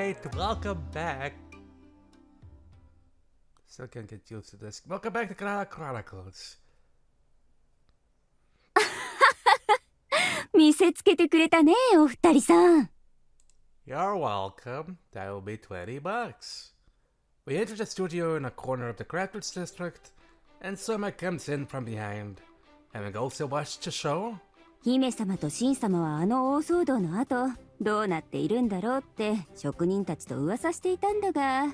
Alright, welcome back. Still can't get used to this. Welcome back to Kunado Chronicles. 見せつけてくれたね、お二人さん。You're welcome. That will be $20. We enter the studio in a corner of the Crafters District, and Soma comes in from behind. Having also watched the show? 姫様と神様はあの大騒動の後、どうなっているんだろうって職人たちと噂していたんだが、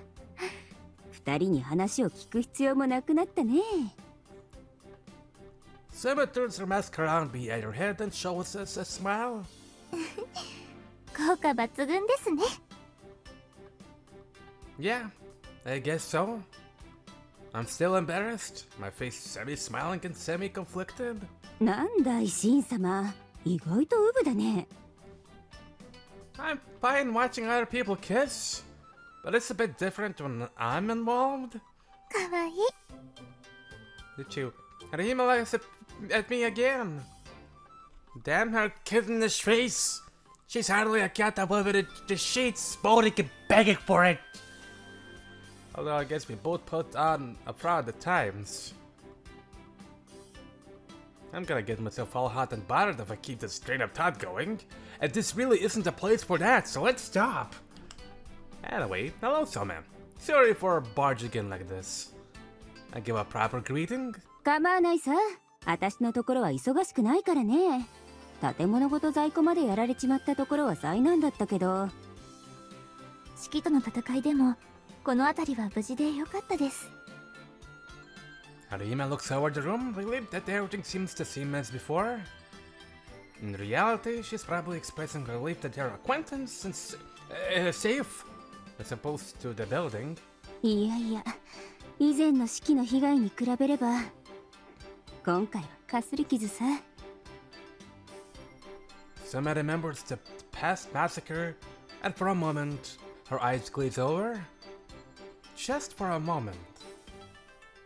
二人に話を聞く必要もなくなったね。Soma turns her mask around behind her head and shows us a smile. 効果抜群ですね。Yeah, I guess so. I'm still embarrassed, my face semi-smiling and semi-conflicted. なんだい神様、意外とウブだね。I'm fine watching other people kiss, but it's a bit different when I'm involved. かわいい。Did you? Haruhime looks at me again. Damn her kittenish face. She's hardly a cat above it. The sheets, moaning and begging for it. Although I guess we both put on a front at times. I'm gonna get myself all hot and bothered if I keep this train of thought going. And this really isn't a place for that, so let's stop. Anyway, hello Soma. Sorry for barging in like this. I give a proper greeting? 構わないさ。私のところは忙しくないからね。建物ごと在庫までやられちまったところは災難だったけど。四季との戦いでもこの辺りは無事でよかったです。Haruhime looks over the room, relieved that everything seems the same as before. In reality, she's probably expressing relief that their acquaintance is safe, as opposed to the building. いやいや、以前の四季の被害に比べれば、今回はかすり傷さ。Soma remembers the past massacre, and for a moment, her eyes glaze over. Just for a moment.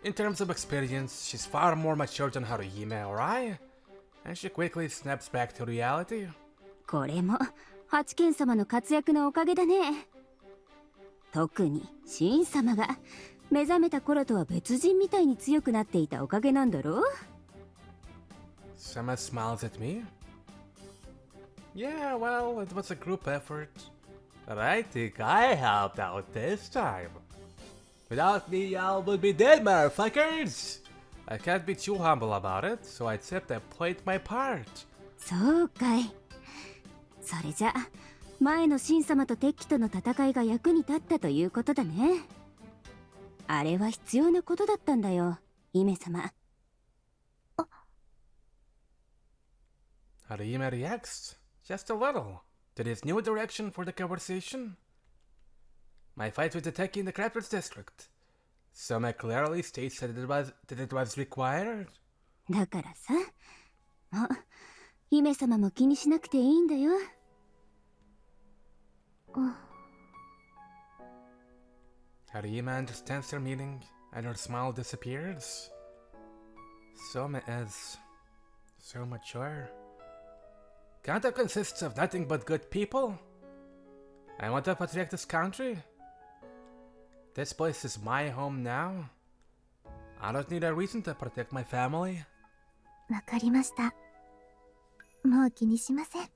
In terms of experience, she's far more mature than Haruhime or I, and she quickly snaps back to reality. これも八剣様の活躍のおかげだね。特に神様が目覚めた頃とは別人みたいに強くなっていたおかげなんだろう。Soma smiles at me. Yeah, well, it was a group effort, but I think I helped out this time. Without me, y'all would be dead, motherfuckers! I can't be too humble about it, so I accept I played my part. そうかい。それじゃ前の神様と敵との戦いが役に立ったということだね。あれは必要なことだったんだよ、姫様。Haruhime reacts, just a little, to this new direction for the conversation. My fight with the techie in the Crafters District. Soma clearly states that it was required. だからさ、姫様も気にしなくていいんだよ。Haruhime understands her meaning, and her smile disappears. Soma is so mature. Kanto consists of nothing but good people. I want to protect this country. This place is my home now. I don't need a reason to protect my family. わかりました。もう気にしません。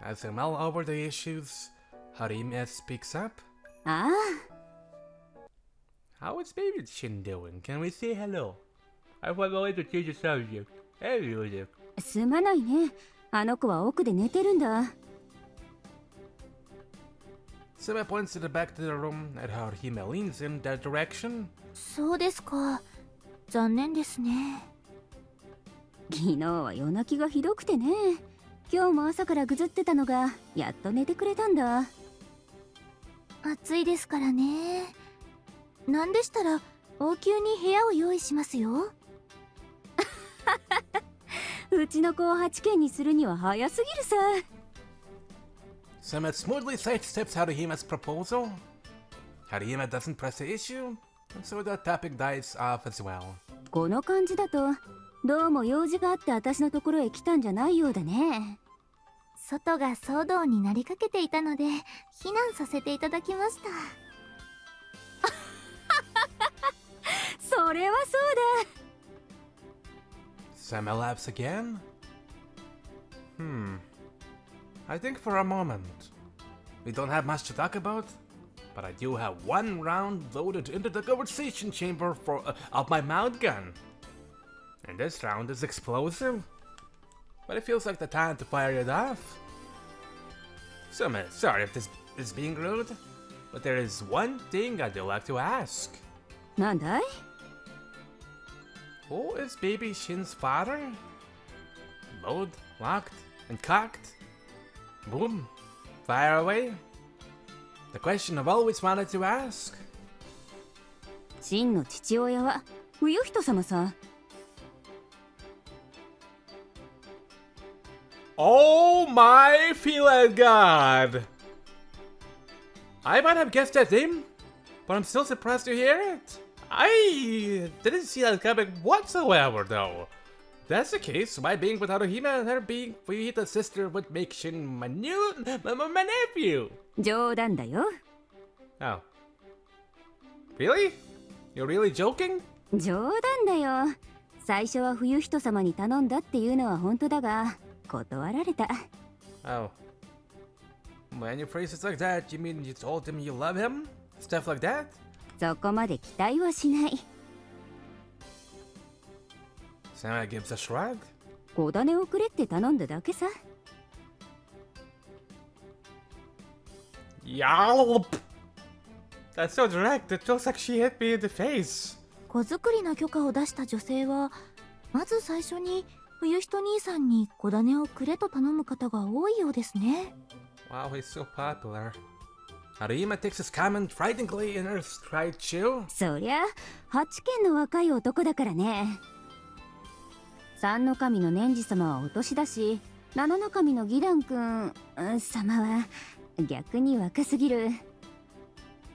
As I mull over the issues, Haruhime speaks up. ああ。 How is baby Shin doing? Can we say hello? I wanted to change the subject. Hey, music. すまないね。あの子は奥で寝てるんだ。Soma points to the back of the room and Haruhime leans in that direction. そうですか。残念ですね。昨日は夜泣きがひどくてね。今日も朝からぐずってたのがやっと寝てくれたんだ。暑いですからね。なんでしたら王宮に部屋を用意しますよ。うちの子を八軒にするには早すぎるさ。Soma smoothly sidesteps Haruhime's proposal. Haruhime doesn't press the issue, and so the topic dies off as well. この感じだとどうも用事があって私のところへ来たんじゃないようだね。外が騒動になりかけていたので避難させていただきました。それはそうだ。 Sama laughs again? I think for a moment. We don't have much to talk about, but I do have one round loaded into the conversation chamber of my mount gun. And this round is explosive, but it feels like the time to fire it off. Sama, sorry if this is being rude, but there is one thing I do like to ask. なんだい? Who is baby Shin's father? Load, locked, and cocked. Boom. Fire away. The question I've always wanted to ask. シンの父親は冬人様さ。Oh my feeling god! I might have guessed that name, but I'm still surprised to hear it. I didn't see that coming whatsoever, though. That's the case, my being with Haruhime and her being Fuyuhito's sister would make Shin my nephew. 冗談だよ。 Oh. Really? You're really joking? 冗談だよ。最初は冬人様に頼んだっていうのは本当だが、断られた。 Oh. When you phrase it like that, you mean you told him you love him? Stuff like that? そこまで期待はしない。 Sama gives a shrug. 小種をくれって頼んだだけさ。 Yelp! That's so direct, it feels like she hit me in the face. 子作りの許可を出した女性は、まず最初に冬人兄さんに小種をくれと頼む方が多いようですね。 Wow, he's so popular. Haruhime takes his comment frighteningly in her stride too. そりゃ、8軒の若い男だからね。三の神の年次様はお年だし、七の神の義団くん様は逆に若すぎる。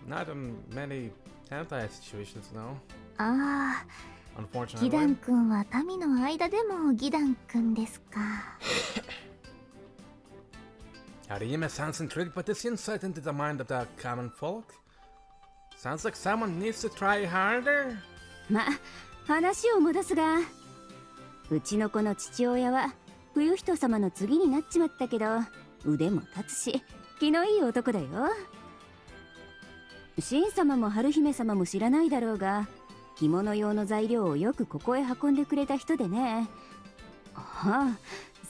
Not in many hentai situations, no. ああ、義 Unfortunately. 団くんは民の間でも義団くんですか。 Haruhime sounds intrigued by this insight into the mind of the common folk. Sounds like someone needs to try harder. ま、話を戻すが、うちの子の父親は冬人様の次になっちまったけど、腕も立つし気のいい男だよ。神様も春姫様も知らないだろうが、着物用の材料をよくここへ運んでくれた人でね。ああ、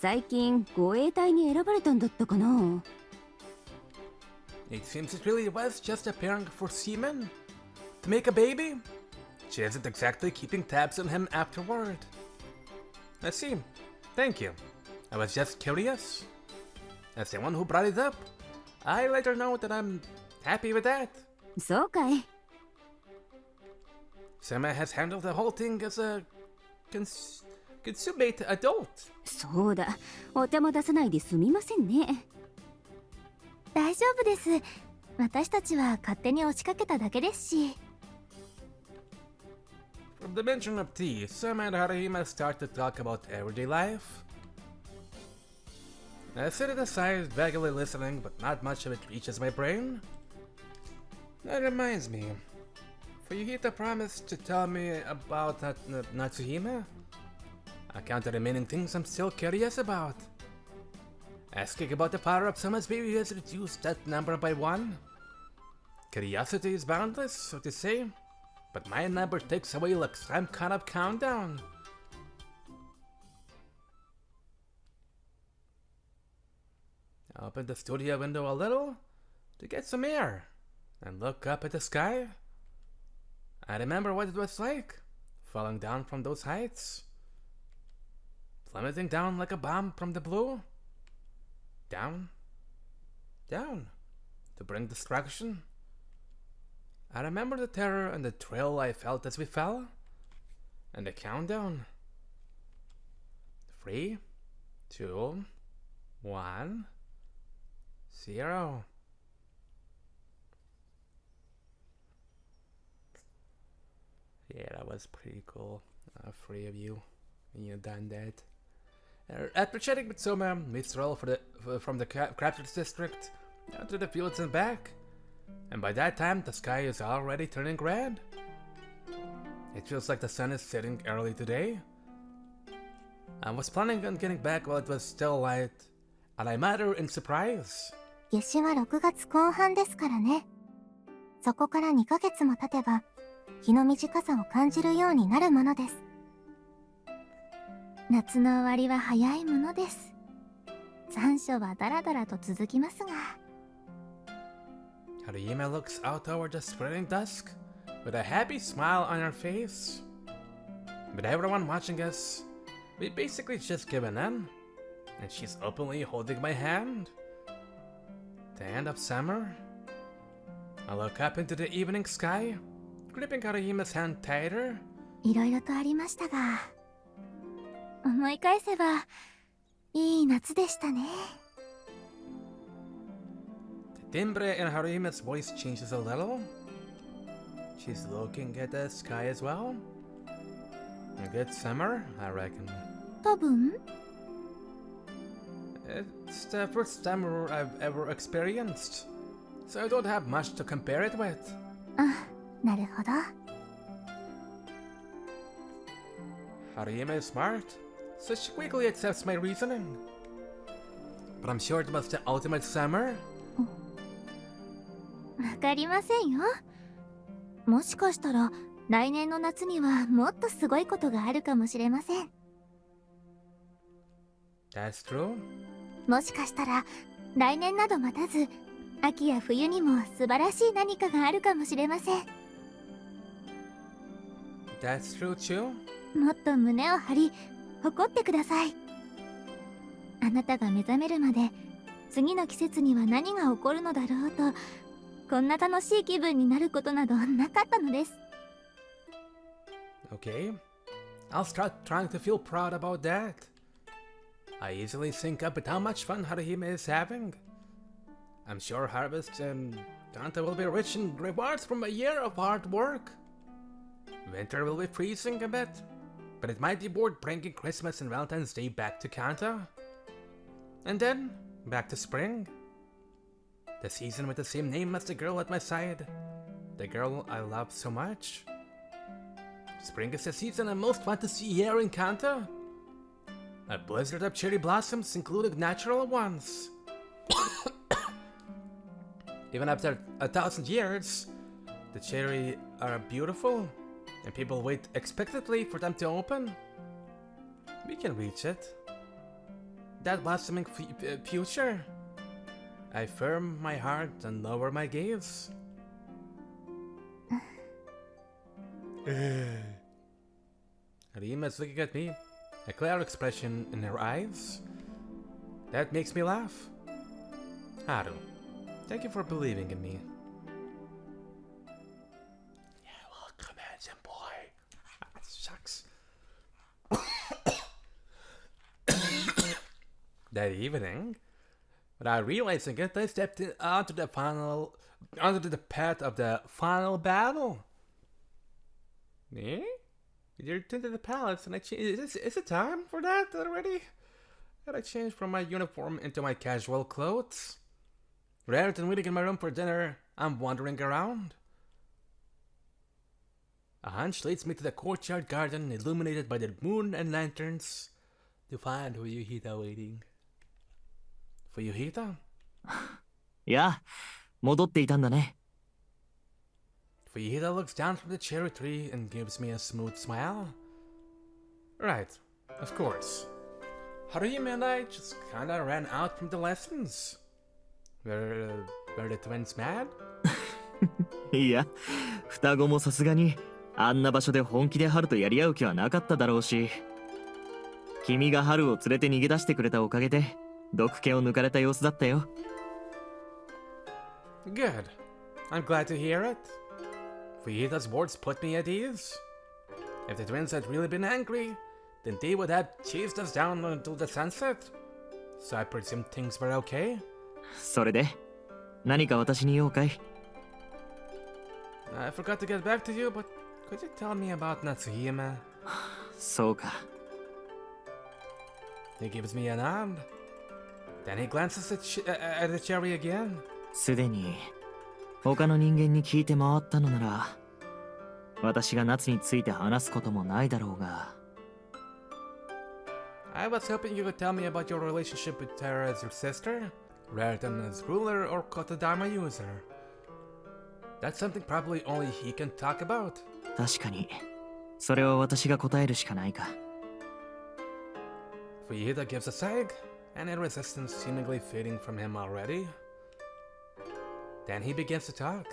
最近護衛隊に選ばれたんだったかな。 It seems it really was just preparing for semen. To make a baby? She isn't exactly keeping tabs on him afterward. I see. Thank you. I was just curious. As the one who brought it up, I let her know that I'm happy with that. そうかい。 Sama has handled the whole thing as a consummate adult. そうだ、お茶も出さないですみませんね。大丈夫です。私たちは勝手に押しかけただけですし。 From the mention of tea, Sama and Haruhime start to talk about everyday life. I sit at the side, vaguely listening, but not much of it reaches my brain. That reminds me. Fuyuhito promised to tell me about Natsuhime. I count the remaining things I'm still curious about. Asking about the power of Sama's baby has reduced that number by 1. Curiosity is boundless, so to say, but my number takes away like some kind of countdown. I open the studio window a little to get some air and look up at the sky. I remember what it was like, falling down from those heights. Plummeting down like a bomb from the blue. Down, down, to bring destruction. I remember the terror and the thrill I felt as we fell, and the countdown. 3, 2, 1, 0. Yeah, that was pretty cool. 3 of you, and you done that. After chatting with Soma, we stroll from the Crafters District down to the fields and back. And by that time, the sky is already turning red. It feels like the sun is setting early today. I was planning on getting back while it was still light, and I'm rather in surprise. 夏至は6月後半ですからね。そこから2ヶ月も経てば、日の短さを感じるようになるものです。夏の終わりは早いものです。残暑はだらだらと続きますが。Haruhime looks out toward the spreading dusk, with a happy smile on her face. With everyone watching us, we basically just given in, and she's openly holding my hand. The end of summer. I look up into the evening sky, gripping Haruhime's hand tighter. いろいろとありましたが、思い返せばいい夏でしたね。The timbre in Haruhime's voice changes a little. She's looking at the sky as well. A good summer, I reckon. 多分 It's the first summer I've ever experienced, so I don't have much to compare it with. あ、なるほど。Haruhime is smart, so she quickly accepts my reasoning. But I'm sure it was the ultimate summer. わかりませんよ。もしかしたら来年の夏にはもっとすごいことがあるかもしれません。That's true. もしかしたら来年など待たず、秋や冬にも素晴らしい何かがあるかもしれません。That's true too. もっと胸を張り、誇ってください。あなたが目覚めるまで、次の季節には何が起こるのだろうと、こんな楽しい気分になることなどなかったのです。Okay, I'll start trying to feel proud about that. I easily sync up with how much fun Haruhime is having. I'm sure Harvest and Kanta will be rich in rewards from a year of hard work. Winter will be freezing a bit, but it might be bored bringing Christmas and Valentine's Day back to Kanta. And then, back to spring. The season with the same name as the girl at my side. The girl I love so much. Spring is the season I most want to see here in Kanta. A blizzard of cherry blossoms, including natural ones. Even after 1,000 years, the cherry are beautiful, and people wait expectantly for them to open. We can reach it. That blossoming future. I firm my heart and lower my gaze. Haruhime is looking at me, a clear expression in her eyes. That makes me laugh. Haru, thank you for believing in me. Yeah, welcome, handsome boy. That sucks. That evening, without realizing it, I stepped onto the path of the final battle. Eh? You returned to the palace, and I changed. Is it time for that already? Had I changed from my uniform into my casual clothes? Rather than waiting in my room for dinner, I'm wandering around. A hunch leads me to the courtyard garden illuminated by the moon and lanterns to find Fuyuhito waiting. Fuyuhito? いや、戻っていたんだね。Fuyuhito looks down from the cherry tree and gives me a smooth smile. Right, of course. Haruhime and I just kinda ran out from the lessons. Were the twins mad? いや、双子もさすがにあんな場所で本気で春とやり合う気はなかっただろうし、君が春を連れて逃げ出してくれたおかげで毒気を抜かれた様子だったよ。Good. I'm glad to hear it. Fuyuhito's words put me at ease. If the twins had really been angry, then they would have chased us down until the sunset. So I presume things were okay. それで、何か私に言おうかい？ I forgot to get back to you, but could you tell me about Natsuhime? そうか。He gives me a nod. Then he glances at the cherry again. すでに他の人間に聞いて回ったのなら、私が夏について話すこともないだろうが。I was hoping you could tell me about your relationship with her as your sister, rather than as ruler or Kotodama user. That's something probably only he can talk about. 確かに、それは私が答えるしかないか。Fuyuhito gives a sigh, and in resistance seemingly fading from him already. Then he begins to talk.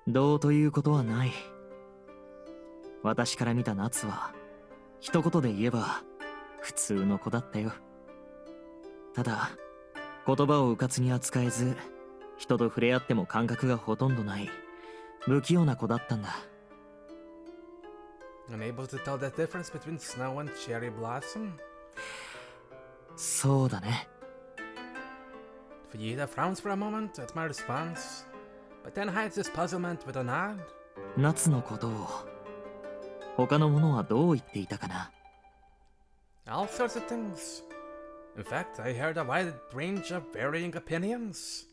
どうということはない。私から見た夏は、一言で言えば、普通の子だったよ。ただ、言葉をうかつに扱えず、人と触れ合っても感覚がほとんどない、不器用な子だったんだ。Unable to tell the difference between snow and cherry blossom? そうだね。Fuyuhito frowns for a moment at my response, but then hides his puzzlement with a nod. 夏のことを、他の者はどう言っていたかな。All sorts of things. In fact, I heard a wide range of varying opinions.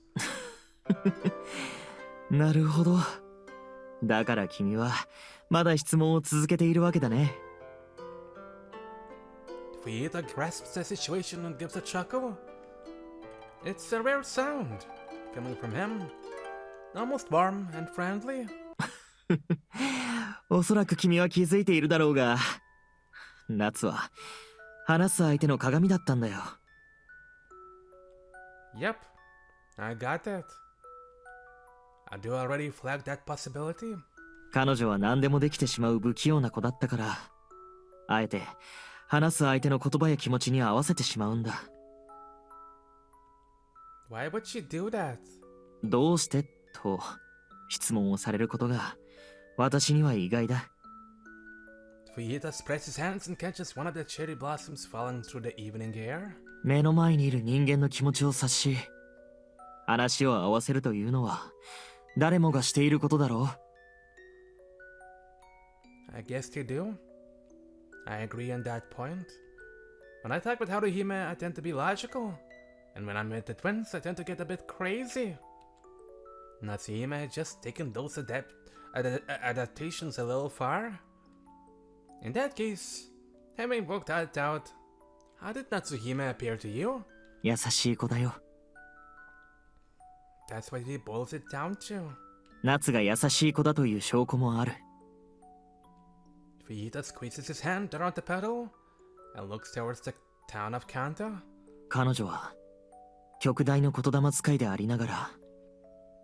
なるほど。だから君はまだ質問を続けているわけだね。Fuyuhito grasps the situation and gives a chuckle. It's a rare sound, coming from him. Almost warm and friendly. おそらく君は気づいているだろうが、夏は話す相手の鏡だったんだよ。Yep, I got that. I do already flag that possibility. 彼女は何でもできてしまう不器用な子だったから、あえて話す相手の言葉や気持ちに合わせてしまうんだ。Why would she do that? どうしてと質問をされることが私には意外だ。Fuyuhito spreads his hands and catches one of the cherry blossoms falling through the evening air. 目の前にいる人間の気持ちを察し、話を合わせるというのは誰もがしていることだろう。I guess you do. I agree on that point. When I talk with Haruhime, I tend to be logical. And when I'm with the twins, I tend to get a bit crazy. Natsuhime had just taken those adaptations a little far. In that case, having worked that out, how did Natsuhime appear to you? 優しい子だよ。That's what he boils it down to. 夏が優しい子だという証拠もある。Fuyuhito squeezes his hand around the pedal and looks towards the town of Kanta. 彼女は極大の言霊使いでありながら、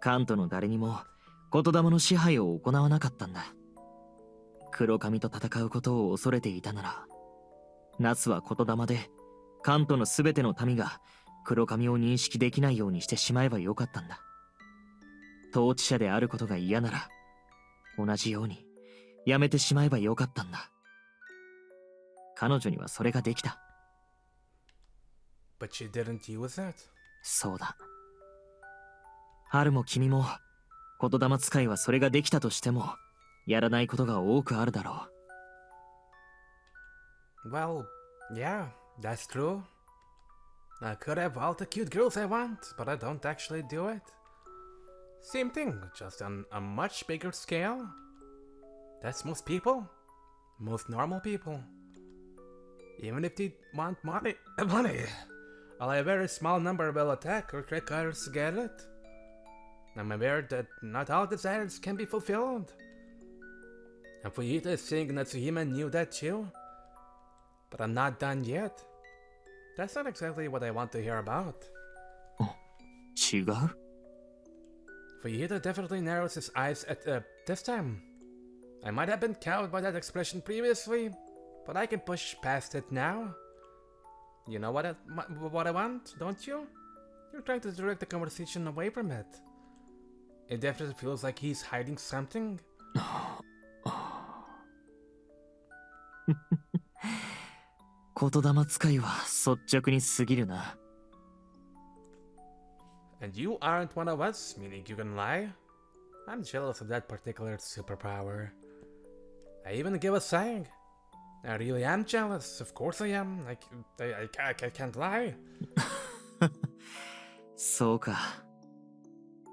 関東の誰にも言霊の支配を行わなかったんだ。黒髪と戦うことを恐れていたなら、夏は言霊で関東のすべての民が黒髪を認識できないようにしてしまえばよかったんだ。統治者であることが嫌なら、同じようにやめてしまえばよかったんだ。彼女にはそれができた。But she didn't use it. そうだ。春も君も言霊使いはそれができたとしても、やらないことが多くあるだろう。Well, yeah, that's true. I could have all the cute girls I want, but I don't actually do it. Same thing, just on a much bigger scale. That's most people. Most normal people. Even if they want money. Only a very small number will attack or trick others to get it. I'm aware that not all desires can be fulfilled. And Fuyuhito is saying Natsuhime knew that too. But I'm not done yet. That's not exactly what I want to hear about. 違う? Fuyuhito definitely narrows his eyes at this time. I might have been cowed by that expression previously, but I can push past it now. You know what I want, don't you? You're trying to direct the conversation away from it. It definitely feels like he's hiding something. 言霊使いは率直に過ぎるな。And you aren't one of us, meaning you can lie? I'm jealous of that particular superpower. I even give a sigh. I really am jealous. Of course I am. I can't lie. そうか。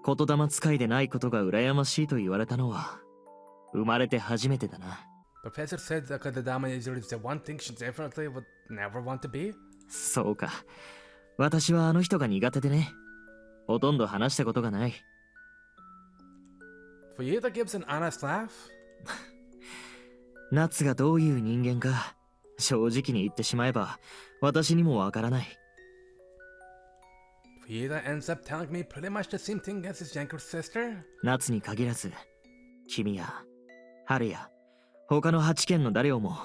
言霊使いでないことが羨ましいと言われたのは、生まれて初めてだな。Professor said that Kodama user is the one thing she definitely would never want to be. そうか。私はあの人が苦手でね。ほとんど話したことがない。Fuyuhito gives an honest laugh. 夏がどういう人間か、正直に言ってしまえば、私にもわからない。Fuyuhito ends up telling me pretty much the same thing as his younger sister. 夏に限らず、君や春や他の8県の誰をも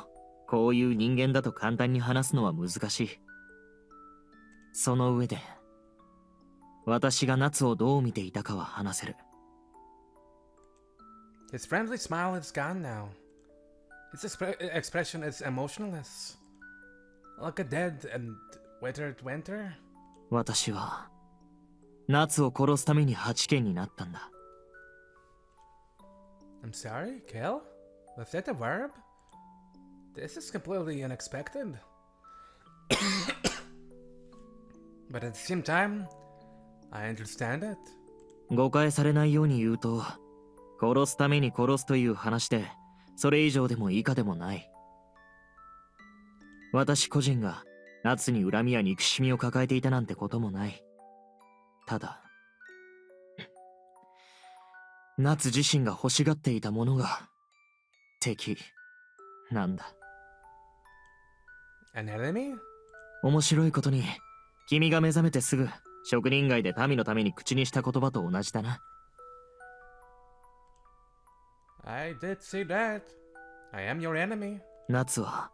こういう人間だと簡単に話すのは難しい。その上で私が夏をどう見ていたかは話せる。His friendly smile is gone now. His expression is emotionless. Like a dead and withered winter. 私は夏を殺すために8県になったんだ。I'm sorry, kill? Was that a verb? This is completely unexpected. But at the same time, I understand it. 誤解されないように言うと、殺すために殺すという話で、それ以上でも以下でもない。私個人が夏に恨みや憎しみを抱えていたなんてこともない。ただ、夏自身が欲しがっていたものが敵なんだ。An enemy? 面白いことに、君が目覚めてすぐ職人街で民のために口にした言葉と同じだな。I did say that. I am your enemy. 夏は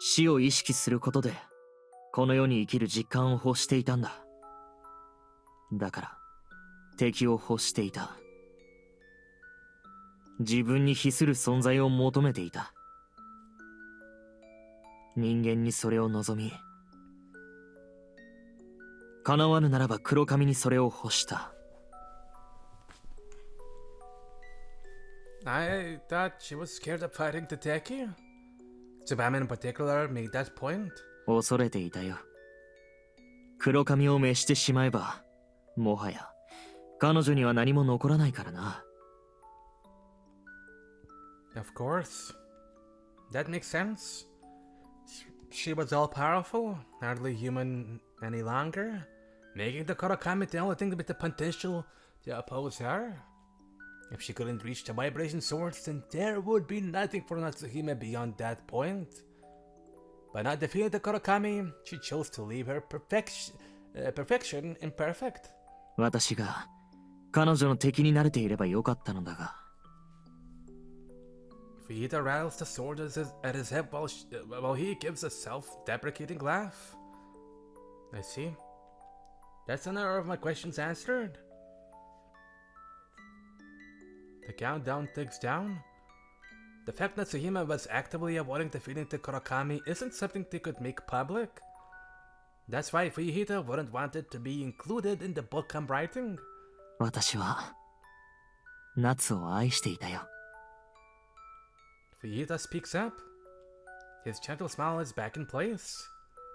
死を意識することでこの世に生きる実感を欲していたんだ。だから敵を欲していた。自分に比する存在を求めていた。人間にそれを望み、叶わぬならば黒髪にそれを欲した。I thought she was scared of fighting Tateki. Tsubame in particular made that point. 恐れていたよ。黒髪を召してしまえば、もはや彼女には何も残らないからな。Of course. That makes sense. She was all powerful, hardly human any longer, making the Korakami the only thing with the potential to oppose her. If she couldn't reach the vibration source, then there would be nothing for Natsuhime beyond that point. By not defeating the Korakami, she chose to leave her perfection imperfect. 私が彼女の敵になれていればよかったのだが。Fuyuhito rattles the sword at his head while he gives a self-deprecating laugh. I see. That's another of my questions answered. The countdown ticks down. The fact that Natsuhime was actively avoiding defeating the Korakami isn't something they could make public. That's why Fuyuhito wouldn't want it to be included in the book I'm writing. 私は夏を愛していたよ。Fuyuhito speaks up. His gentle smile is back in place.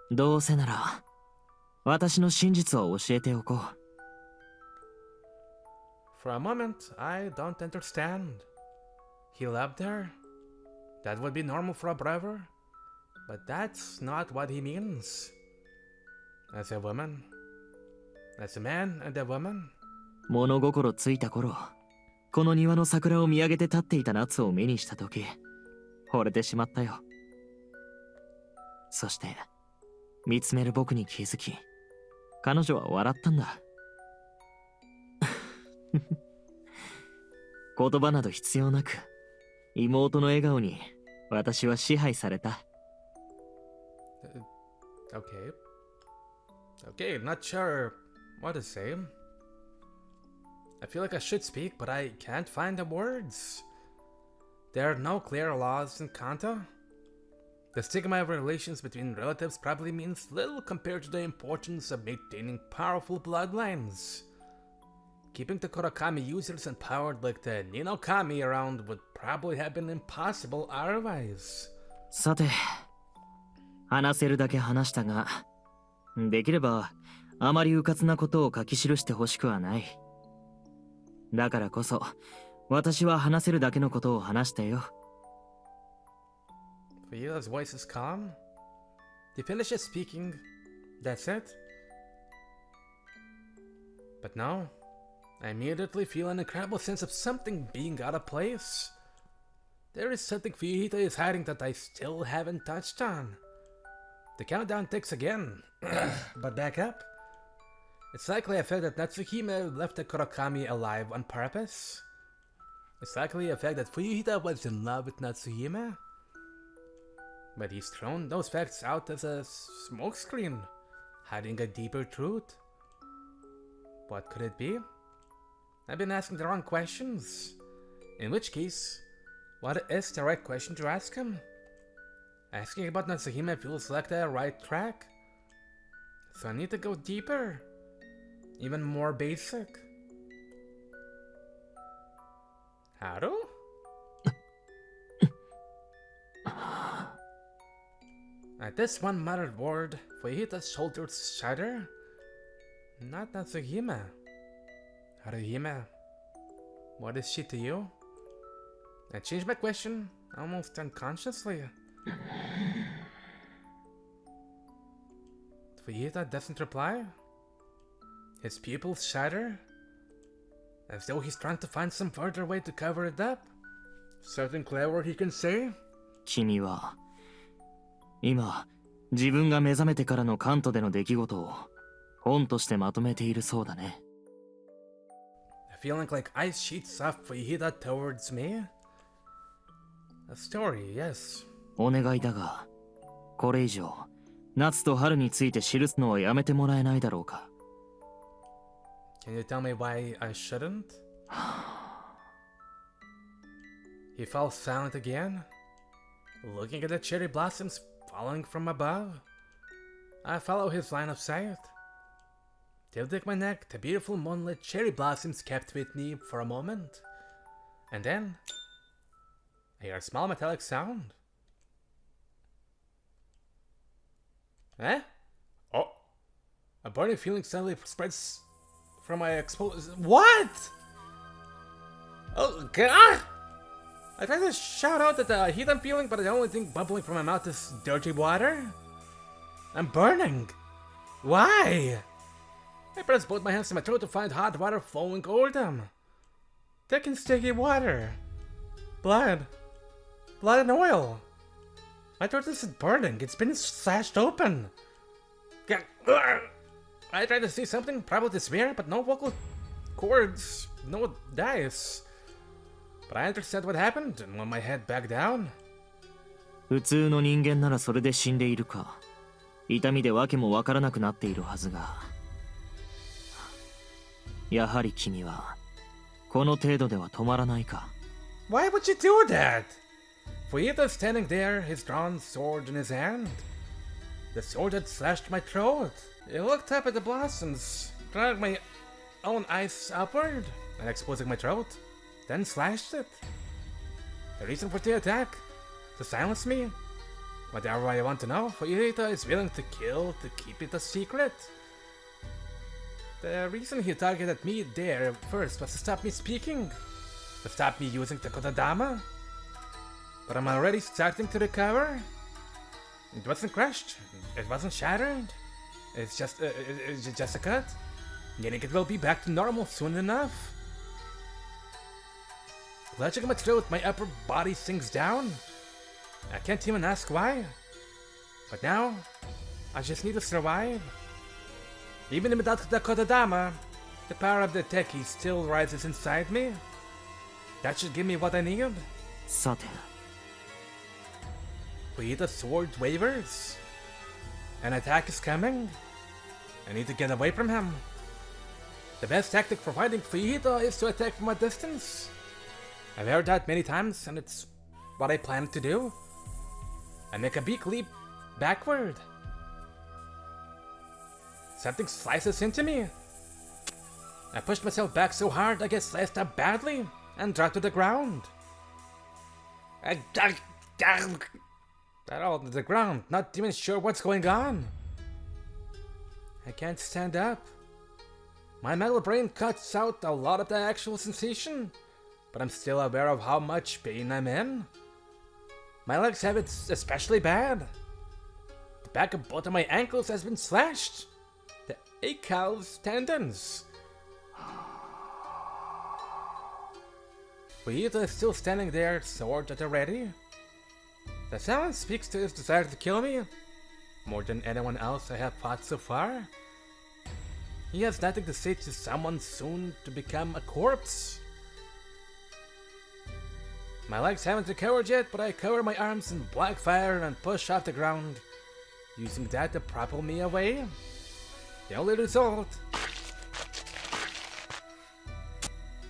どうせなら私の真実を教えておこう。For a moment, I don't understand. He loved her. That would be normal for a brother. But that's not what he means. As a woman. As a man and a woman. 物心ついた頃、この庭の桜を見上げて立っていた夏を目にしたとき、惚れてしまったよ。そして、見つめる僕に気づき、彼女は笑ったんだ。言葉など必要なく、妹の笑顔に私は支配された。Okay, not sure what to say. I feel like I should speak, but I can't find the words. There are no clear laws in Kanta. The stigma of relations between relatives probably means little compared to the importance of maintaining powerful bloodlines. Keeping the Korakami users empowered like the Ninokami around would probably have been impossible otherwise. さて、話せるだけ話したが、できればあまり迂闊なことを書き記してほしくはない。だからこそ、私は話せるだけのことを話してよ。Fuyuhito's voice is calm. He finishes speaking. That's it. But now, I immediately feel an incredible sense of something being out of place. There is something Fuyuhito is hiding that I still haven't touched on. The countdown ticks again. But back up. It's likely a fact that Natsuhime left the Kurokami alive on purpose. It's likely a fact that Fuyuhito was in love with Natsuhime. But he's thrown those facts out as a smokescreen, hiding a deeper truth. What could it be? I've been asking the wrong questions. In which case, what is the right question to ask him? Asking about Natsuhime feels like the right track. So I need to go deeper. Even more basic. Haru? At this one muttered word, Fuyuhito's shoulders shudder. Not Natsuhime. Haruhime. What is she to you? I changed my question, almost unconsciously. Fuyuhito doesn't reply. His pupils shatter, as though he's trying to find some further way to cover it up. Something clever he can say? 君は、今、自分が目覚めてからの関東での出来事を本としてまとめているそうだね。A feeling like ice sheets off Fuyuhito towards me? A story, yes. お願いだが、これ以上、夏と春について記すのはやめてもらえないだろうか。Can you tell me why I shouldn't? He fell silent again, looking at the cherry blossoms falling from above. I follow his line of sight. Tilting my neck, the beautiful moonlit cherry blossoms kept with me for a moment. And then, I hear a small metallic sound. Eh? Oh! A burning feeling suddenly spreads from my exposed. What? Oh god! I tried to shout out at the heat I'm feeling, but the only thing bubbling from my mouth is dirty water. I'm burning. Why? I press both my hands to my throat to find hot water flowing over them. Thick and sticky water. Blood. Blood and oil. My throat isn't burning. It's been slashed open. I tried to say something, probably despair, but no vocal cords, no dice. But I understand what happened and let my head back down. 普通の人間ならそれで死んでいるか、痛みで訳もわからなくなっているはずが、やはり君はこの程度では止まらないか。Why would you do that? Fuyuhito standing there, his drawn sword in his hand. The sword had slashed my throat. He looked up at the blossoms, drawing my own eyes upward and exposing my throat, then slashed it. The reason for the attack? To silence me? Whatever I want to know, Fuyuhito is willing to kill to keep it a secret. The reason he targeted me there first was to stop me speaking, to stop me using the Kodadama. But I'm already starting to recover. It wasn't crushed, it wasn't shattered. It's just a cut. Getting it will be back to normal soon enough. Clutching my throat, my upper body sinks down. I can't even ask why. But now, I just need to survive. Even without the Kodadama, the power of the Teki still rises inside me. That should give me what I need. さて。Fuyuhito's sword wavers. An attack is coming. I need to get away from him. The best tactic for fighting Fuyuhito is to attack from a distance. I've heard that many times, and it's what I plan to do. I make a big leap backward. Something slices into me. I pushed myself back so hard I get sliced up badly and dropped to the ground. That all to the ground, not even sure what's going on. I can't stand up. My metal brain cuts out a lot of the actual sensation, but I'm still aware of how much pain I'm in. My legs have it especially bad. The back of both of my ankles has been slashed. The Achilles tendons. Fuyuhito is still standing there, sword at the ready. The sound speaks to his desire to kill me, more than anyone else I have fought so far. He has nothing to say to someone soon to become a corpse. My legs haven't recovered yet, but I cover my arms in black fire and push off the ground, using that to propel me away. The only result...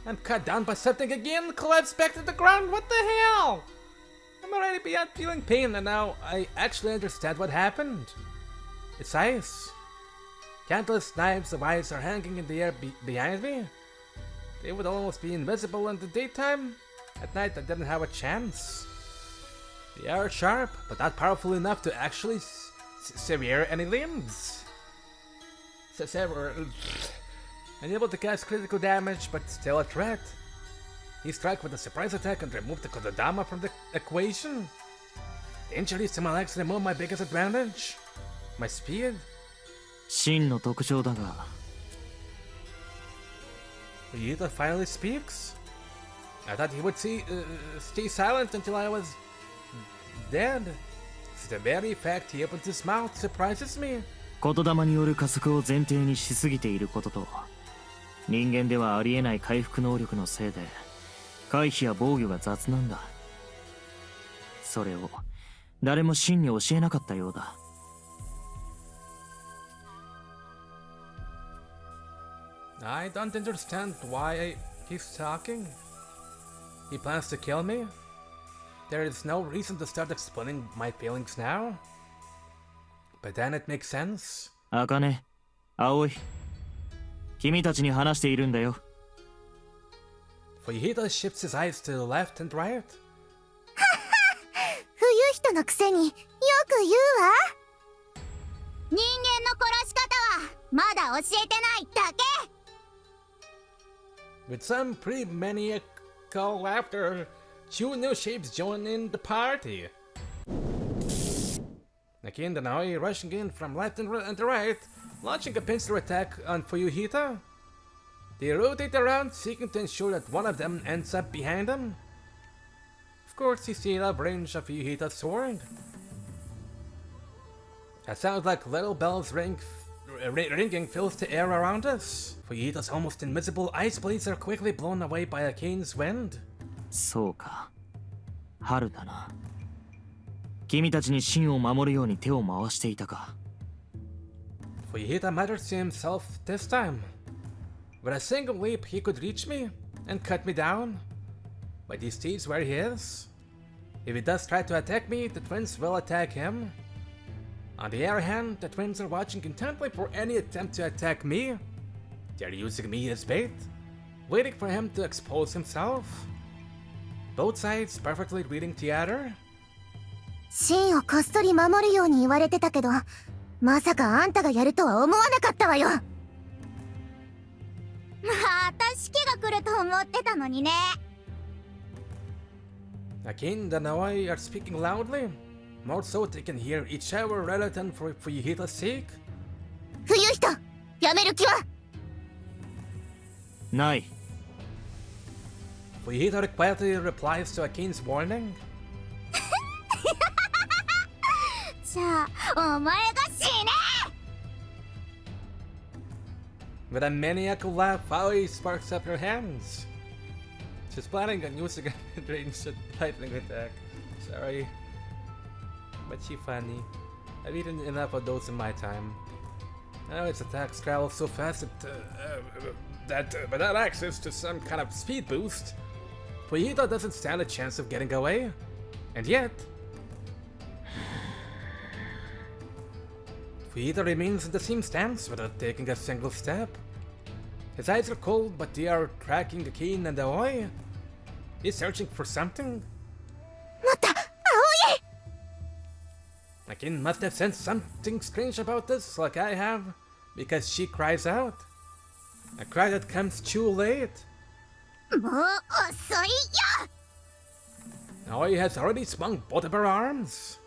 I'm cut down by something again, collapsed back to the ground, what the hell? I'm already beyond feeling pain and now I actually understand what happened. It's ice. Countless knives of ice are hanging in the air behind me. They would almost be invisible in the daytime. At night I didn't have a chance. They are sharp, but not powerful enough to actually sever any limbs. Sever... Unable to cause critical damage, but still a threat. He struck with a surprise attack and removed the Kododama from the equation. The injuries to my legs remove my biggest advantage. My speed. 真の特徴だが Fuyuhito finally speaks. I thought he would stay silent until I was dead. The very fact he opened his mouth surprises me. 言霊による加速を前提にしすぎていることと人間ではありえない回復能力のせいで回避や防御が雑なんだ。それを誰も真に教えなかったようだ。I don't understand why he's talking. He plans to kill me? There is no reason to start explaining my feelings now. But then it makes sense. 茜、葵、君たちに話しているんだよ。Fuyuhito shifts his eyes to the left and right. 冬人のくせによく言うわ。人間の殺し方はまだ教えてないだけ。With some pre-maniacal laughter, two new shapes join in the party. Naki and Naoi rushing in from left and right, launching a pincer attack on Fuyuhito. They rotate around, seeking to ensure that one of them ends up behind them. Of course, he sees out of range of Fuyuhito's sword. A sound like little bells ringing fills the air around us. Fuyuhito's almost invisible ice blades are quickly blown away by a Kane's wind. そうか、春だな。君たちに真を守るように手を回していたか。Fuyuhito mutters to himself this time. With a single leap, he could reach me and cut me down. But he stays where he is. If he does try to attack me, the twins will attack him. On the other hand, the twins are watching intently for any attempt to attack me. They're using me as bait, waiting for him to expose himself. Both sides perfectly reading the other. 真をこっそり守るように言われてたけど、まさかあんたがやるとは思わなかったわよ。また死期が来ると思ってたのにね。Again, the Naoi are speaking loudly, more so they can hear each other rather than for Fuyuhito's sake. 冬人、やめる気は？ない。Fuyuhito quietly replies to Akane's warning. じゃあ、お前が死ね！ With a maniacal laugh, Aoi sparks up her hands. She's planning on using a mid-range lightning attack. Sorry. But she's funny. I've eaten enough of those in my time. Now its attacks travel so fast that without access to some kind of speed boost, Fuyuhito doesn't stand a chance of getting away. And yet... Fuyuhito remains in the same stance without taking a single step. His eyes are cold, but they are tracking the Kane and the Aoi. He's searching for something. 待った、葵！ Akin must have sensed something strange about this, like I have, because she cries out. A cry that comes too late. Aoi has already swung both of her arms.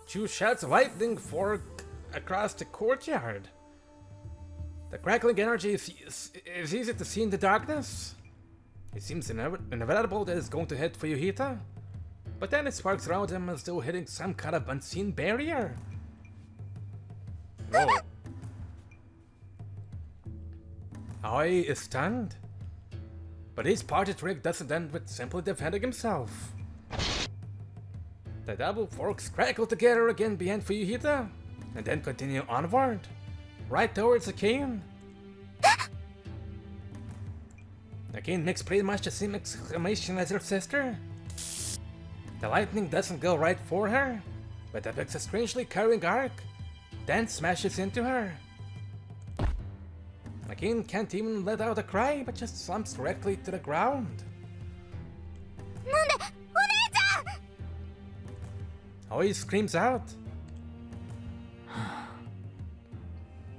Two shouts of lightning fork across the courtyard. The crackling energy is easy to see in the darkness. It seems inevitable that it's going to hit Fuyuhito, but then it sparks around him as though hitting some kind of unseen barrier. Whoa. Aoi is stunned, but his party trick doesn't end with simply defending himself. The double forks crackle together again behind Fuyuhito, and then continue onward, right towards the cane. The cane makes pretty much the same exclamation as her sister. The lightning doesn't go right for her, but depicts a strangely curving arc, then smashes into her. The cane can't even let out a cry, but just slumps directly to the ground. Aoi screams out.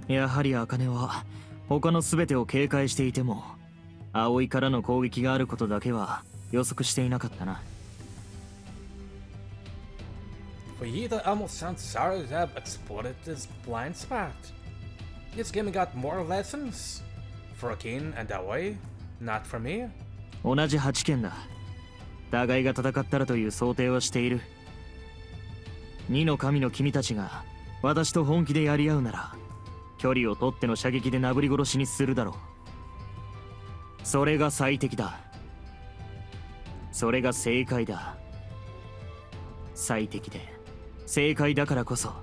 やはり茜は他の全てを警戒していても葵からの攻撃があることだけは予測していなかったな。Fuyuhito almost sounds sorry to have exploited this blind spot. This game got more lessons. For Akin and Aoi, not for me. 同じ8件だ。互いが戦ったらという想定はしている。二の神の君たちが私と本気でやり合うなら距離を取っての射撃でなぶり殺しにするだろう。それが最適だ。それが正解だ。最適で正解だからこそ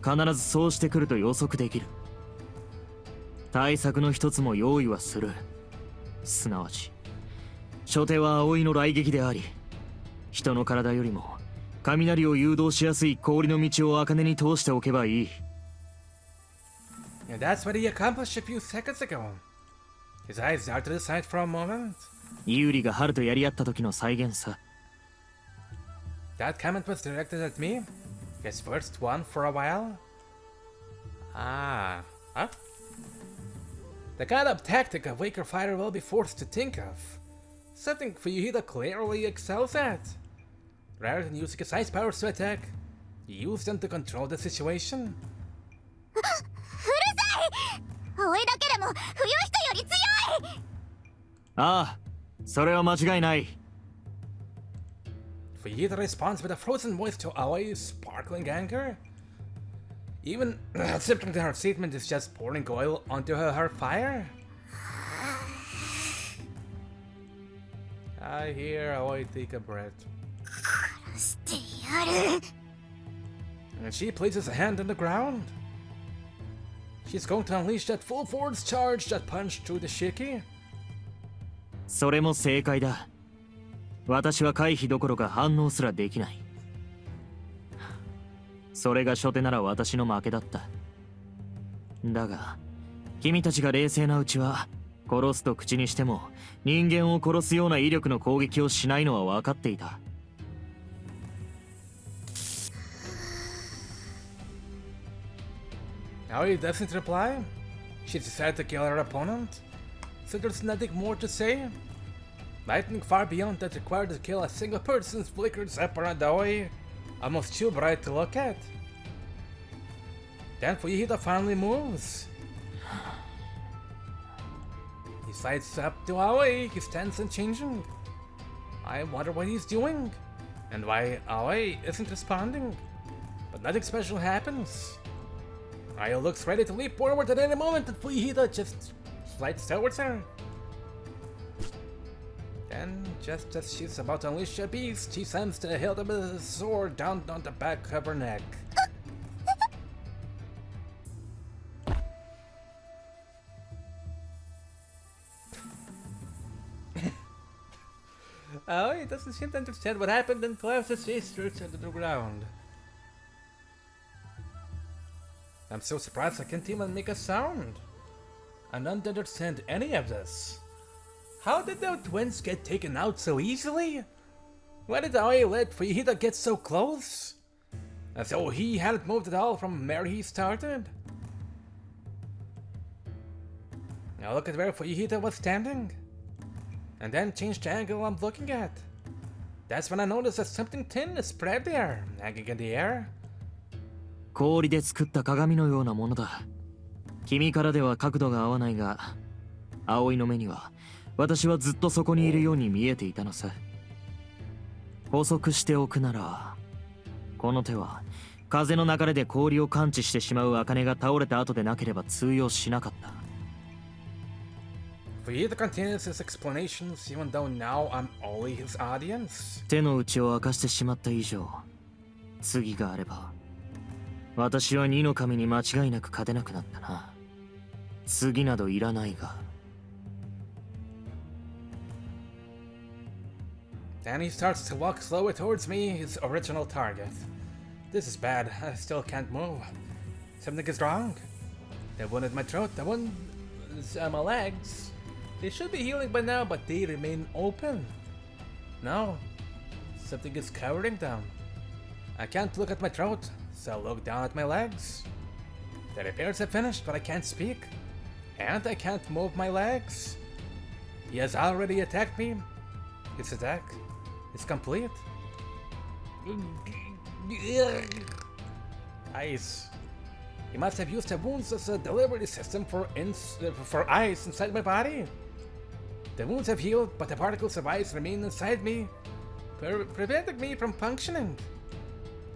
必ずそうしてくると予測できる。対策の一つも用意はする。すなわち初手は葵の雷撃であり、人の体よりも雷を誘導しやすい氷の道を茜に通しておけばいい。And that's what he accomplished a few seconds ago. His eyes darted aside for a moment. ユーリがハルとやり合った時の再現さ。That comment was directed at me. His first one for a while. Ah, huh? The kind of tactic a weaker fighter will be forced to think of. Something Fuyuhito clearly excels at. Rather than using his ice powers to attack, he used them to control the situation. ああ、それは間違いない。Fuyuhito responds with a frozen voice to Aoi's sparkling anger. Even accepting that her statement is just pouring oil onto her fire. I hear Aoi take a breath. And she places a hand on the ground. She's going to unleash that full force charge that punched through the shiki. それも正解だ。私は回避どころか反応すらできない。それが初手なら私の負けだった。だが君たちが冷静なうちは殺すと口にしても人間を殺すような威力の攻撃をしないのは分かっていた。Aoi doesn't reply. She decided to kill her opponent, so there's nothing more to say. Lightning far beyond that required to kill a single person flickers up around Aoi, almost too bright to look at. Then Fuyuhito finally moves. He slides up to Aoi, his stance unchanging. I wonder what he's doing, and why Aoi isn't responding. But nothing special happens. Aoi looks ready to leap forward at any moment, and Fuyuhito just slides towards her. Then, just as she's about to unleash a beast, she sends the hilt of his sword down on the back of her neck. Aoi doesn't seem to understand what happened and collapses face first into the ground. I'm so surprised I can't even make a sound. I don't understand any of this. How did the twins get taken out so easily? Why did Aoi let Fuyuhito get so close? As though he hadn't moved at all from where he started. Now look at where Fuyuhito was standing. And then change the angle I'm looking at. That's when I noticed that something thin is spread there, hanging in the air. 氷で作った鏡のようなものだ。君からでは角度が合わないが、葵の目には私はずっとそこにいるように見えていたのさ。補足しておくなら、この手は風の流れで氷を感知してしまう茜が倒れた後でなければ通用しなかった。Fuyuhito continues his explanations even though now I'm only his audience. 手の内を明かしてしまった以上、次があれば私は二の神に間違いなく勝てなくなったな。次などいらないが。Then he starts to walk slowly towards me, his original target. This is bad. I still can't move. Something is wrong. The wound in my throat, the wound on my legs. They should be healing by now, but they remain open. No. Something is covering them. I can't look at my throat, so I look down at my legs. The repairs have finished, but I can't speak. And I can't move my legs. He has already attacked me. His attack is complete. Ice. He must have used the wounds as a delivery system for ice inside my body. The wounds have healed, but the particles of ice remain inside me, preventing me from functioning.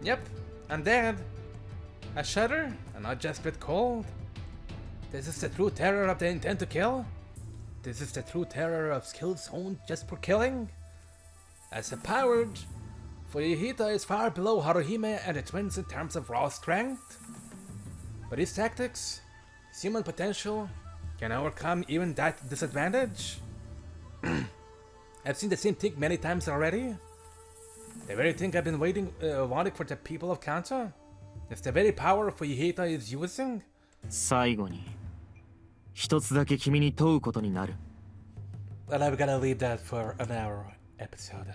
Yep, I'm dead. I shudder, and not just with cold. This is the true terror of the intent to kill. This is the true terror of skills honed just for killing. As a powered, Fuyuhito is far below Haruhime and the twins in terms of raw strength. But his tactics, his human potential, can overcome even that disadvantage. I've seen the same thing many times already. The very thing I've been wanting for the people of Kanto. It's the very power Fuyuhito is using. 最後に一つだけ君に問うことになる。 Well, I'm gonna leave that for another episode.